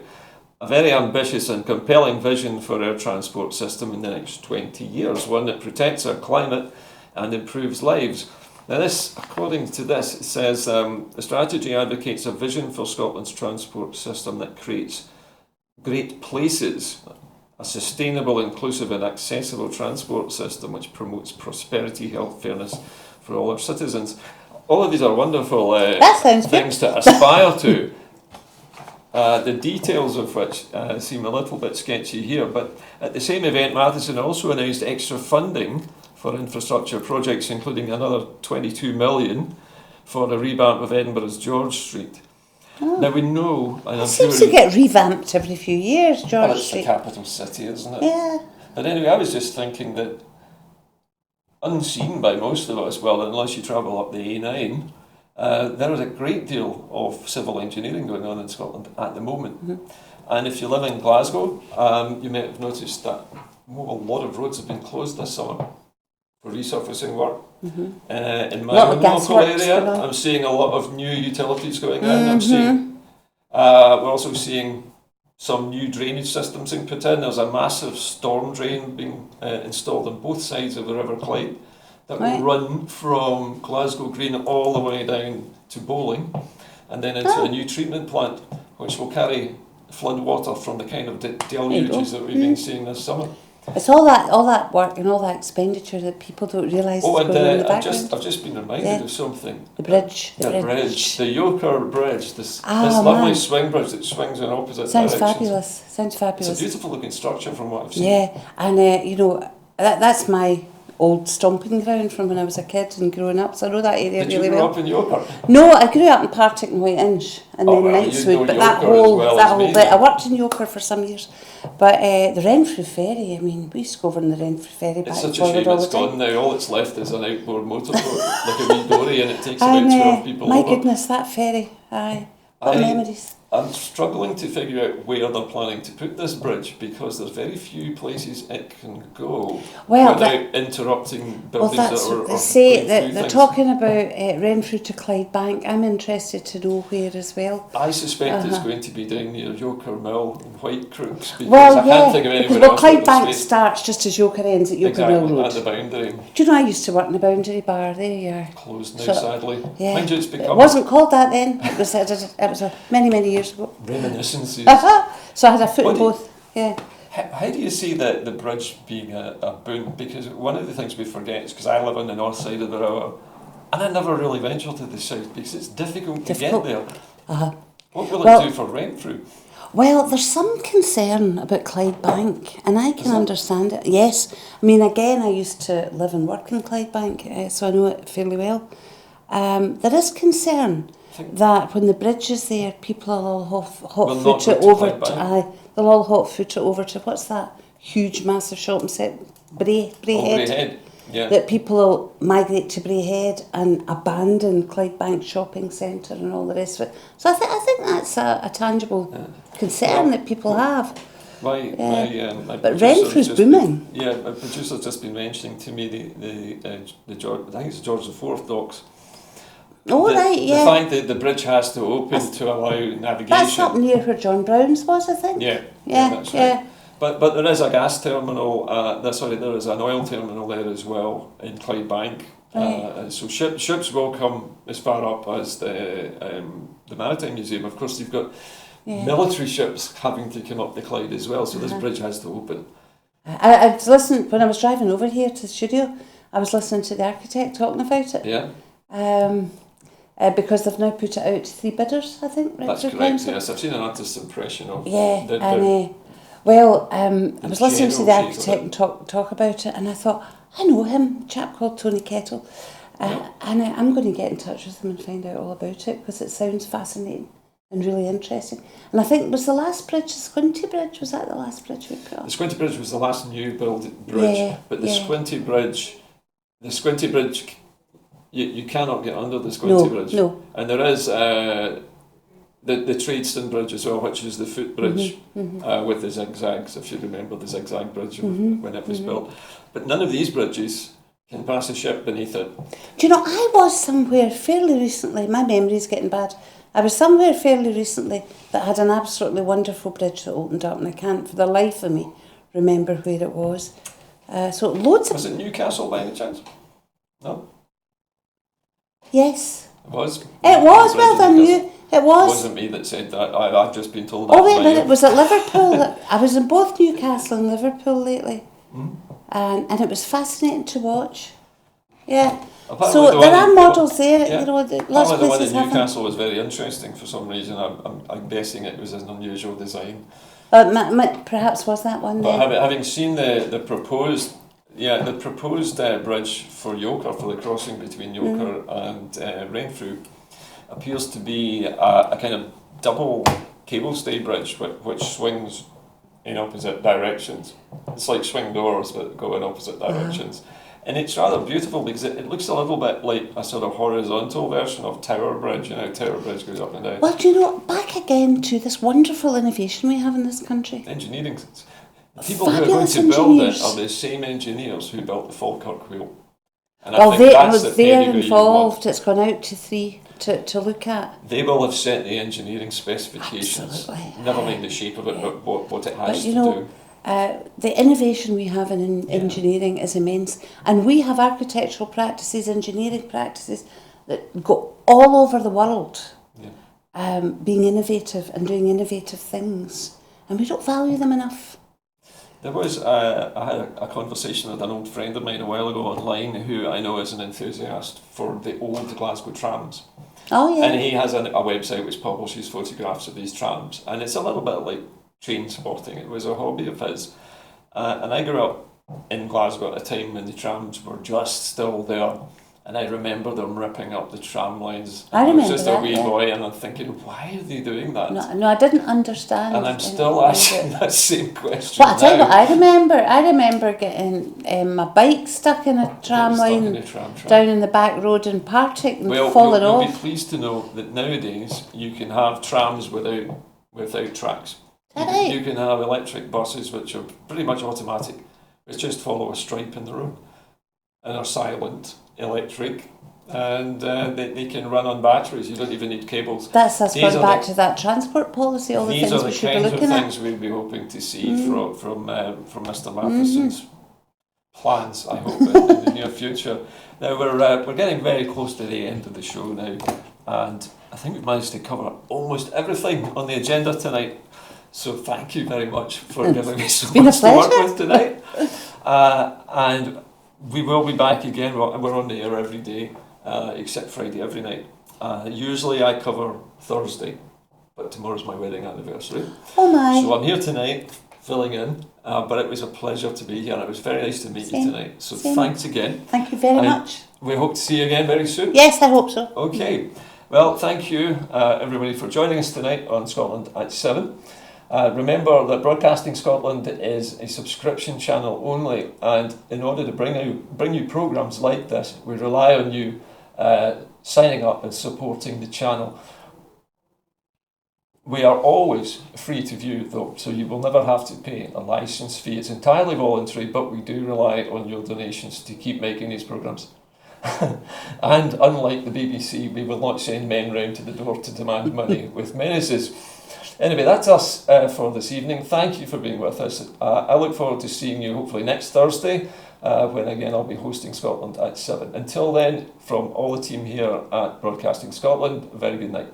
a very ambitious and compelling vision for our transport system in the next 20 years, one that protects our climate and improves lives." Now this, according to this, it says the strategy advocates a vision for Scotland's transport system that creates great places, a sustainable, inclusive and accessible transport system which promotes prosperity, health, fairness for all our citizens. All of these are wonderful things to aspire to. The details of which seem a little bit sketchy here, but at the same event, Matheson also announced extra funding for infrastructure projects, including another 22 million for a revamp of Edinburgh's George Street. Oh. Now we know, and it seems to get revamped every few years, George Street. It's the capital city, isn't it? Yeah. But anyway, I was just thinking that, unseen by most of us, well, unless you travel up the A9, there is a great deal of civil engineering going on in Scotland at the moment. Mm-hmm. And if you live in Glasgow, you may have noticed that a lot of roads have been closed this summer for resurfacing work. Mm-hmm. In my own local area, I'm seeing a lot of new utilities going in. Mm-hmm. I'm seeing, we're also seeing some new drainage systems being put in. There's a massive storm drain being installed on both sides of the River Clyde that will run from Glasgow Green all the way down to Bowling, and then into a new treatment plant which will carry flood water from the kind of deluges that we've been seeing this summer. It's all that work and all that expenditure that people don't realise is going on in the background. I've just been reminded of something. The bridge. The Yoker Bridge, this lovely swing bridge that swings in opposite directions. Sounds fabulous. It's a beautiful looking structure from what I've seen. Yeah, and that's my old stomping ground from when I was a kid and growing up, so I know that area really well. Did you grow up in Yoker? No, I grew up in Partick and White Inch and then Knightswood, but that whole bit, I worked in Yoker for some years. But the Renfrew Ferry, I mean, we used to go over on the Renfrew Ferry back and forward all the time. It's such a shame it's gone now. All that's left is an outboard motorboat, like a wee dory, and it takes about 12 people my over. Goodness, that ferry, what memories. I'm struggling to figure out where they're planning to put this bridge, because there's very few places it can go without interrupting buildings they're talking about Renfrew to Clydebank. I'm interested to know where as well. I suspect it's going to be down near Yoker Mill and White Crooks, because I can't think of anywhere else. Clydebank starts just as Yoker ends at Yoker Mill Road. At the boundary. Do you know, I used to work in the Boundary Bar. There you are. Closed now, sadly. Yeah. Mind you, it's become... It wasn't called that then. It was many years ago. Reminiscences. So I had a foot in both. Yeah. How do you see the bridge being a boon? Because one of the things we forget is, because I live on the north side of the river, and I never really venture to the south because it's difficult to get there. What will it do for Renfrew? Well, there's some concern about Clydebank, and I can understand it. Yes, I mean, again, I used to live and work in Clydebank, so I know it fairly well. There is concern that when the bridge is there, people will all hot-foot it over to... They'll all hot-foot it over to, what's that huge, massive shopping centre? Braehead. Yeah. That people will migrate to Braehead and abandon Clydebank shopping centre and all the rest of it. So I think that's a tangible concern that people have. My but Renfrew's booming. My producer's just been mentioning to me the George, I think it's George IV docks. Oh, right, yeah. The fact that the bridge has to open to allow navigation. That's up near where John Brown's was, I think. Yeah, that's right. But there is a gas terminal, there is an oil terminal there as well in Clydebank. Right. So ships will come as far up as the Maritime Museum. Of course, you've got military ships having to come up the Clyde as well, so this bridge has to open. I was listening, when I was driving over here to the studio, I was listening to the architect talking about it. Yeah. Because they've now put it out to 3 bidders, I think. That's correct, yes. I've seen an artist's impression of I was listening to the architect and talk about it, and I thought, I know him, a chap called Tony Kettle, and I'm going to get in touch with him and find out all about it, because it sounds fascinating and really interesting. And I think, was the last bridge, the Squinty Bridge, was that the last bridge we put up? The Squinty Bridge was the last new build bridge, but the Squinty Bridge, you cannot get under the Squinty Bridge. No. And there is the Tradeston Bridge as well, which is the footbridge with the zigzags, if you remember the zigzag bridge when it was built. But none of these bridges can pass a ship beneath it. Do you know, I was somewhere fairly recently, my memory's getting bad, I was somewhere fairly recently that had an absolutely wonderful bridge that opened up, and I can't for the life of me remember where it was. So loads of... Was it Newcastle by any chance? No? Yes. It was? It was, well done you. It It was. wasn't me that said that. I've just been told that. Oh wait a minute, was it Liverpool? I was in both Newcastle and Liverpool lately. And it was fascinating to watch. Yeah. Apparently So there are models there, yeah. you know, lots of Apparently the one places in have them. Newcastle was very interesting for some reason. I'm guessing it was an unusual design. Perhaps was that one But there? having seen the proposed bridge for Yoker, for the crossing between Yoker and Renfrew, appears to be a kind of double cable stay bridge which swings in opposite directions. It's like swing doors that go in opposite directions. And it's rather beautiful because it looks a little bit like a sort of horizontal version of Tower Bridge. You know, Tower Bridge goes up and down. Well, do you know, back again to this wonderful innovation we have in this country. Engineering. The people who are going Fabulous to build it engineers. are the same engineers who built the Falkirk wheel. And I Well, think that's the they're pedigree you involved. want. It's gone out to 3 to look at. They will have set the engineering specifications. Absolutely. Never mind the shape of it, but what it has But you to know, do. the innovation we have in engineering is immense, and we have architectural practices, engineering practices that go all over the world, being innovative and doing innovative things, and we don't value them enough. There was I had a conversation with an old friend of mine a while ago online who I know is an enthusiast for the old Glasgow trams. Oh yeah. And he has a website which publishes photographs of these trams, and it's a little bit like train spotting. It was a hobby of his, and I grew up in Glasgow at a time when the trams were just still there, and I remember them ripping up the tram lines. I was remember just that, a wee yeah. boy, and I'm thinking, why are they doing that? No, I didn't understand. And I'm still asking that same question. Well, I tell you now. what, I remember getting my bike stuck in a tram Stuck in line a tram. down in the back road in Partick and Well, falling you'll off. be pleased to know that nowadays you can have trams without tracks. Right. You can have electric buses which are pretty much automatic, which just follow a stripe in the road and are silent, electric, and they can run on batteries. You don't even need cables. That's us These going are back the- to that transport policy, all the These things are we the should be kinds of looking at. things we'll be hoping to see from Mr. Matheson's plans, I hope, in the near future. Now we're getting very close to the end of the show now, and I think we've managed to cover almost everything on the agenda tonight. So thank you very much for giving me so been a much to work pleasure. with tonight. And we will be back again. We're on the air every day, except Friday, every night. Usually I cover Thursday, but tomorrow's my wedding anniversary. Oh my. So I'm here tonight, filling in, but it was a pleasure to be here, and it was very nice to meet you tonight. So Same. thanks again. Thank you very And much. We hope to see you again very soon. Yes, I hope so. Okay. Well, thank you, everybody, for joining us tonight on Scotland at 7. Remember that Broadcasting Scotland is a subscription channel only, and in order to bring you programmes like this, we rely on you signing up and supporting the channel. We are always free to view though, so you will never have to pay a licence fee. It's entirely voluntary, but we do rely on your donations to keep making these programmes. And unlike the BBC, we will not send men round to the door to demand money with menaces. Anyway, that's us for this evening. Thank you for being with us. I look forward to seeing you hopefully next Thursday, when again I'll be hosting Scotland at 7. Until then, from all the team here at Broadcasting Scotland, a very good night.